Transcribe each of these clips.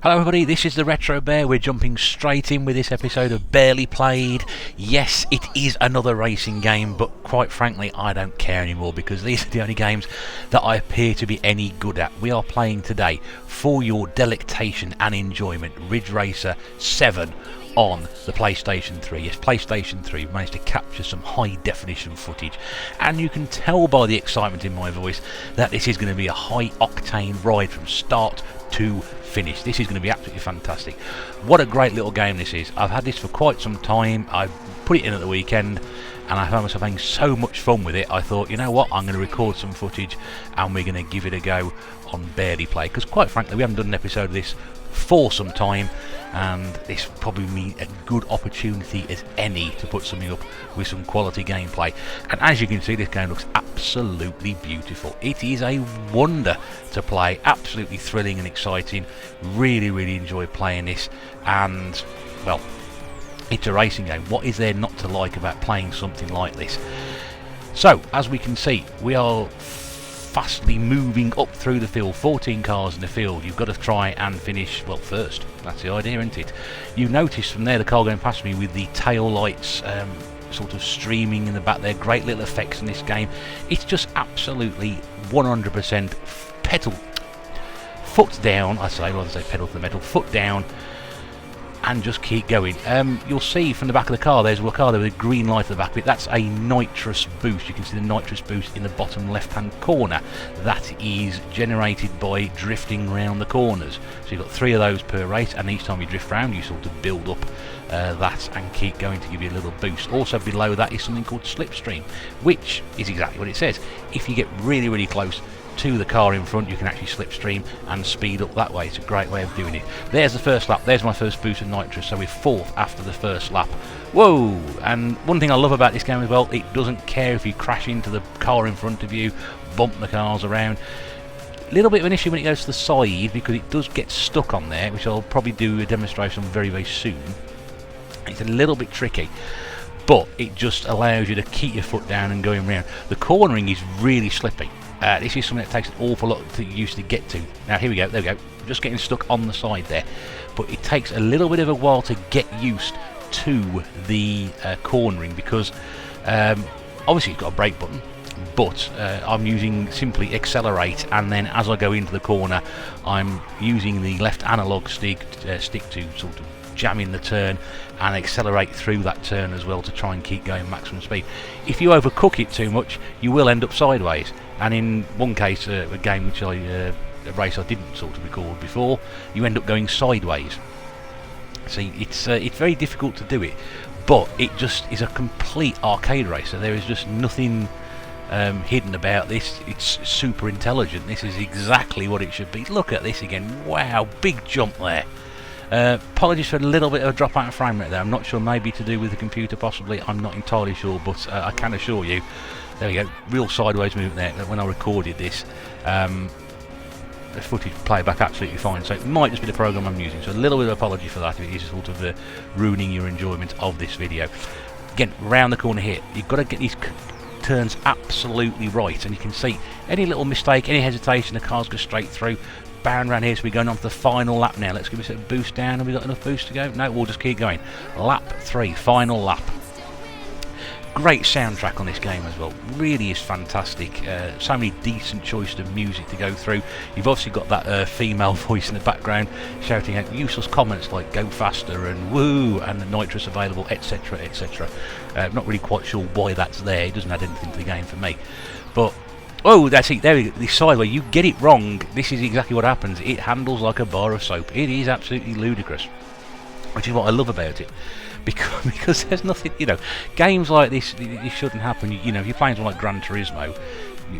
Hello everybody, this is the Retro Bear. We're jumping straight in with this episode of Barely Played. Yes, it is another racing game, but quite frankly I don't care anymore because these are the only games that I appear to be any good at. We are playing today, for your delectation and enjoyment, Ridge Racer 7 on the PlayStation 3. Yes, PlayStation 3. We managed to capture some high definition footage, and you can tell by the excitement in my voice that this is going to be a high octane ride from start to finish. This is going to be absolutely fantastic. What a great little game this is. I've had this for quite some time. I put it in at the weekend and I found myself having so much fun with it. I thought, you know what, I'm going to record some footage and we're going to give it a go on Barely Play, because quite frankly we haven't done an episode of this for some time, and this probably be a good opportunity as any to put something up with some quality gameplay. And as you can see, this game looks absolutely beautiful. It is a wonder to play, absolutely thrilling and exciting. Really enjoy playing this, and well, it's a racing game. What is there not to like about playing something like this? So as we can see, we are fastly moving up through the field. 14 cars in the field. You've got to try and finish, well, first. That's the idea, isn't it? You notice from there the car going past me with the tail lights sort of streaming in the back there. Great little effects in this game. It's just absolutely 100% pedal, foot down, I say, rather than say pedal to the metal, foot down, and just keep going. You'll see from the back of the car, there's a car there with a green light at the back of it. That's a nitrous boost. You can see the nitrous boost in the bottom left hand corner. That is generated by drifting around the corners. So you've got 3 of those per race, and each time you drift round you sort of build up that and keep going to give you a little boost. Also below that is something called slipstream, which is exactly what it says. If you get really close to the car in front, you can actually slipstream and speed up that way. It's a great way of doing it. There's the first lap. There's my first boost of nitrous, so we're 4th after the first lap. Whoa! And one thing I love about this game as well, it doesn't care if you crash into the car in front of you, bump the cars around. A little bit of an issue when it goes to the side, because it does get stuck on there, which I'll probably do a demonstration on very soon. It's a little bit tricky, but it just allows you to keep your foot down and going around. The cornering is really slippy. This is something that takes an awful lot to use to get to. Now here we go, there we go, just getting stuck on the side there, but it takes a little bit of a while to get used to the cornering, because obviously you've got a brake button, but I'm using simply accelerate, and then as I go into the corner I'm using the left analog stick to sort of jam in the turn and accelerate through that turn as well to try and keep going maximum speed. If you overcook it too much, you will end up sideways, and in one case, a game which a race I didn't sort of record before, you end up going sideways. See, it's very difficult to do it, but it just is a complete arcade racer. There is just nothing hidden about this. It's super intelligent. This is exactly what it should be. Look at this again. Wow, big jump there. Apologies for a little bit of a drop out of frame rate there. I'm not sure, maybe to do with the computer possibly, I'm not entirely sure, but I can assure you, there we go, real sideways movement there. When I recorded this, the footage played back absolutely fine, so it might just be the program I'm using, so a little bit of apology for that if it is sort of ruining your enjoyment of this video. Again, round the corner here, you've got to get these turns absolutely right, and you can see any little mistake, any hesitation, the cars go straight through. Bound around here, so we're going on to the final lap now. Let's give us a boost down. Have we got enough boost to go? No, we'll just keep going. Lap 3, final lap. Great soundtrack on this game as well. Really is fantastic. So many decent choices of music to go through. You've obviously got that female voice in the background shouting out useless comments like "go faster" and "woo" and "the nitrous available," etc., etc. Not really quite sure why that's there. It doesn't add anything to the game for me, but oh, that's it, there we go, the sideway, you get it wrong, this is exactly what happens. It handles like a bar of soap. It is absolutely ludicrous, which is what I love about it, because there's nothing, you know, games like this, it shouldn't happen. You know, if you're playing something like Gran Turismo,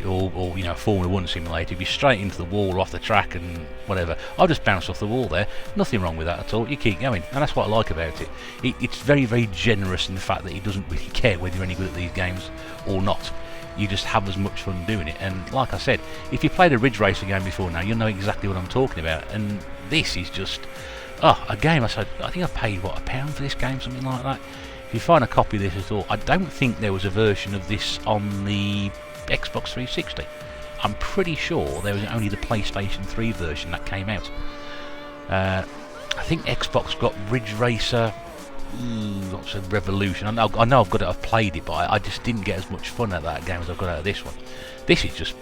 or you know, Formula 1 simulator, if you're straight into the wall or off the track and whatever, I'll just bounce off the wall there, nothing wrong with that at all, you keep going, and that's what I like about it. It's very generous in the fact that it doesn't really care whether you're any good at these games or not. You just have as much fun doing it, and like I said, if you played a Ridge Racer game before now, you'll know exactly what I'm talking about, and this is just, a game. I think I paid, what, £1 for this game, something like that. If you find a copy of this at all, I don't think there was a version of this on the Xbox 360. I'm pretty sure there was only the PlayStation 3 version that came out. I think Xbox got Ridge Racer. Lots of Revolution. I know I've played it, but I just didn't get as much fun at that game as I've got out of this one. This is just,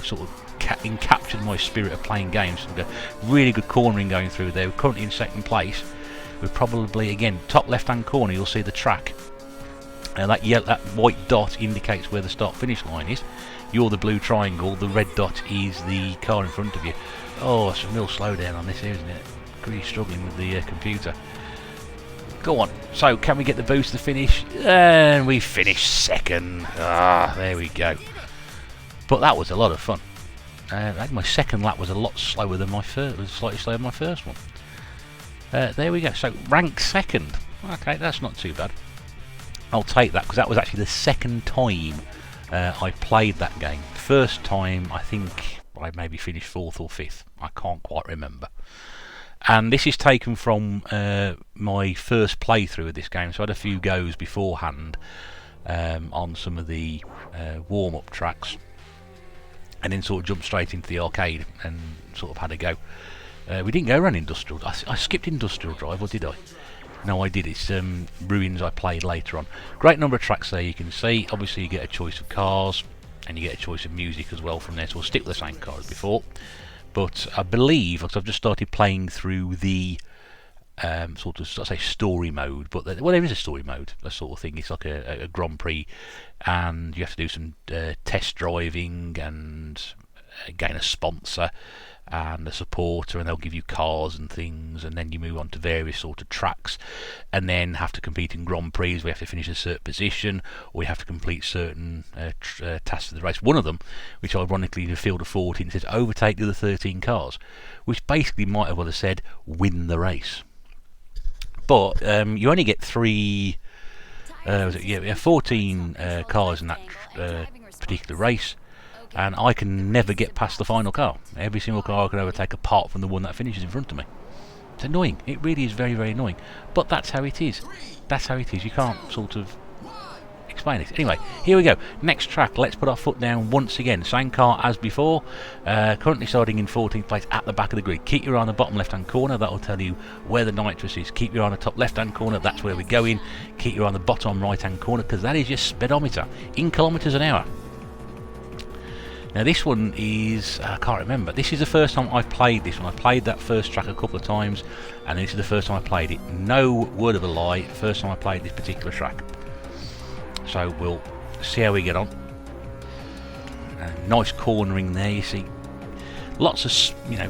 sort of captured my spirit of playing games. We've got really good cornering going through there. We're currently in second place. We're probably, again, top left-hand corner. You'll see the track. That white dot indicates where the start-finish line is. You're the blue triangle. The red dot is the car in front of you. Oh, it's a real slowdown on this here, isn't it? Really struggling with the computer. Go on. So, can we get the boost to finish? And we finished second. There we go. But that was a lot of fun. My second lap was a lot slower than my first. Was slightly slower than my first one. There we go. So, rank second. Okay, that's not too bad. I'll take that because that was actually the second time I played that game. First time, I think I maybe finished 4th or 5th. I can't quite remember. And this is taken from my first playthrough of this game, so I had a few goes beforehand on some of the warm-up tracks, and then sort of jumped straight into the arcade and sort of had a go. We didn't go around Industrial. I skipped Industrial Drive, or did I? No, I did. It's Ruins I played later on. Great number of tracks there you can see. Obviously you get a choice of cars, and you get a choice of music as well from there, so we'll stick with the same car as before. But I believe, because I've just started playing through the sort of, say, story mode, but there is a story mode, that sort of thing. It's like a Grand Prix, and you have to do some test driving and gain a sponsor and a supporter, and they'll give you cars and things, and then you move on to various sort of tracks, and then have to compete in Grand Prix. We have to finish a certain position, or we have to complete certain tasks of the race. One of them, which ironically in the field of 14 says overtake the other 13 cars, which basically might have well have said win the race. But you only get 14 cars in that particular race, and I can never get past the final car. Every single car I can overtake apart from the one that finishes in front of me. It's annoying. It really is very, very annoying. But that's how it is. That's how it is. You can't sort of explain it. Anyway, here we go. Next track. Let's put our foot down once again. Same car as before. Currently starting in 14th place at the back of the grid. Keep your eye on the bottom left-hand corner. That will tell you where the Nitrous is. Keep your eye on the top left-hand corner. That's where we're going. Keep your eye on the bottom right-hand corner, because that is your speedometer in kilometres an hour. Now this one is, I can't remember, this is the first time I've played this one. I played that first track a couple of times, and this is the first time I played it. No word of a lie, first time I played this particular track. So we'll see how we get on. Nice cornering there, you see. Lots of,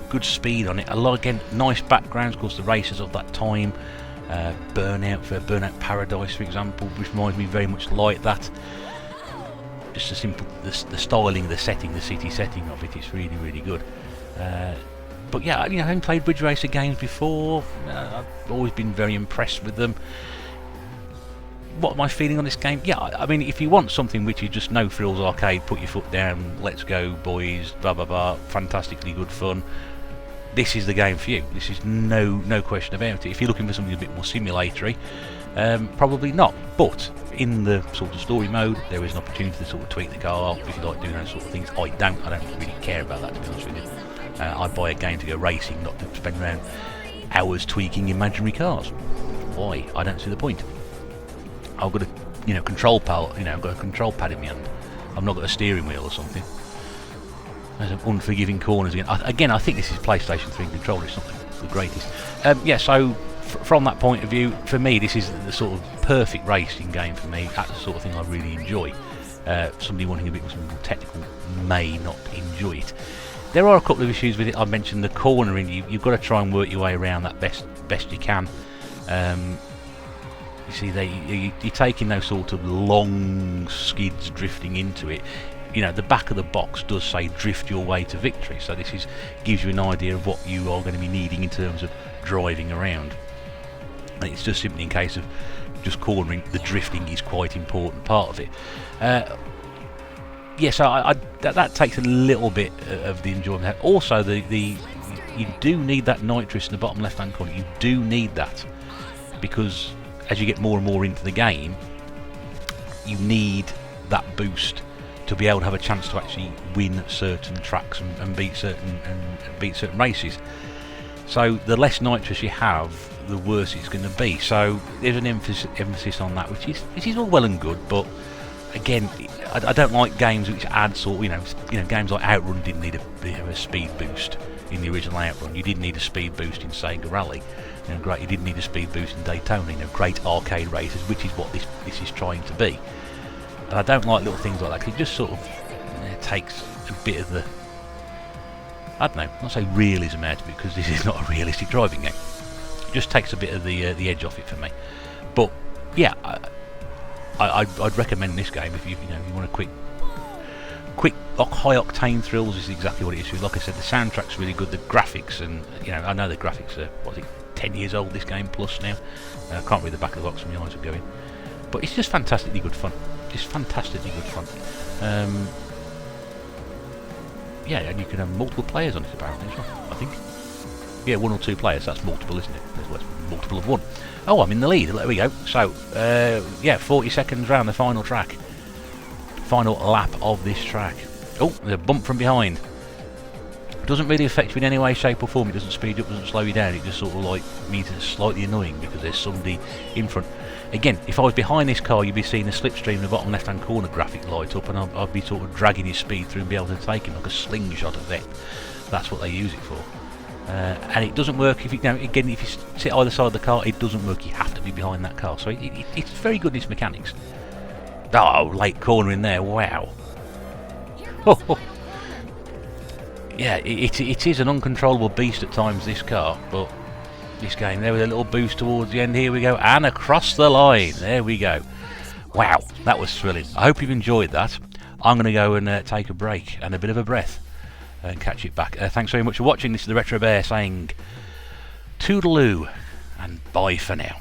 good speed on it. A lot, again, nice backgrounds, of course, the racers of that time. Burnout Paradise, for example, which reminds me very much like that. Just a simple, the styling, the setting, the city setting of it is really, really good. But yeah, having played Bridge Racer games before, I've always been very impressed with them. What am I feeling on this game? Yeah, I mean, if you want something which is just no frills arcade, put your foot down, let's go boys, blah blah blah, fantastically good fun, this is the game for you. This is no question about it. If you're looking for something a bit more simulatory, probably not. But in the sort of story mode, there is an opportunity to sort of tweak the car if you like doing those sort of things. I don't really care about that, to be honest with you. I buy a game to go racing, not to spend around hours tweaking imaginary cars. Why? I don't see the point. I've got a control pad. I've got a control pad in my hand. I've not got a steering wheel or something. There's some unforgiving corners again. I think this is PlayStation 3 controller. It's not the greatest. So from that point of view, for me, this is the sort of perfect racing game for me. That's the sort of thing I really enjoy. Somebody wanting a bit more technical may not enjoy it. There are a couple of issues with it. I mentioned the cornering. You've got to try and work your way around that best you can. You see, you're taking those sort of long skids drifting into it. The back of the box does say drift your way to victory, so this gives you an idea of what you are going to be needing in terms of driving around. And it's just simply in case of just cornering, the drifting is quite an important part of it. So that takes a little bit of the enjoyment. Also, you do need that nitrous in the bottom left-hand corner. You do need that, because as you get more and more into the game, you need that boost to be able to have a chance to actually win certain tracks and beat certain races. So the less nitrous you have, the worse it's going to be. So there's an emphasis on that, which is all well and good, but again, I don't like games which add sort. Games like Outrun didn't need a speed boost in the original Outrun. You didn't need a speed boost in Sega Rally. Great, you didn't need a speed boost in Daytona. Great arcade races, which is what this is trying to be. But I don't like little things like that, 'cause it just sort of takes a bit of the, I don't know, not say realism out of it, because this is not a realistic driving game. It just takes a bit of the edge off it for me. But yeah, I'd recommend this game if you want a quick high octane thrills. Is exactly what it is. Like I said, the soundtrack's really good. The graphics, and I know the graphics are 10 years old. This game plus now. I can't read the back of the box, and my eyes are going. But it's just fantastically good fun. It's fantastically good fun. Yeah, and you can have multiple players on it apparently as well, I think. Yeah, 1 or 2 players, that's multiple, isn't it? That's multiple of 1. Oh, I'm in the lead, there we go. So, yeah, 40 seconds round the final track. Final lap of this track. Oh, there's a bump from behind. Doesn't really affect you in any way, shape or form. It doesn't speed up, doesn't slow you down. It just sort of like means it's slightly annoying because there's somebody in front. Again, if I was behind this car, you'd be seeing the slipstream in the bottom left-hand corner graphic light up, and I'd be sort of dragging his speed through and be able to take him like a slingshot of that. That's what they use it for. And it doesn't work if again, if you sit either side of the car, it doesn't work. You have to be behind that car. So it's very good in its mechanics. Oh, late corner in there! Wow. Oh. Yeah, it is an uncontrollable beast at times, this car, but this game, there with a little boost towards the end, here we go, and across the line, there we go. Wow, that was thrilling. I hope you've enjoyed that. I'm going to go and take a break and a bit of a breath and catch it back. Thanks very much for watching. This is the Retro Bear saying toodaloo and bye for now.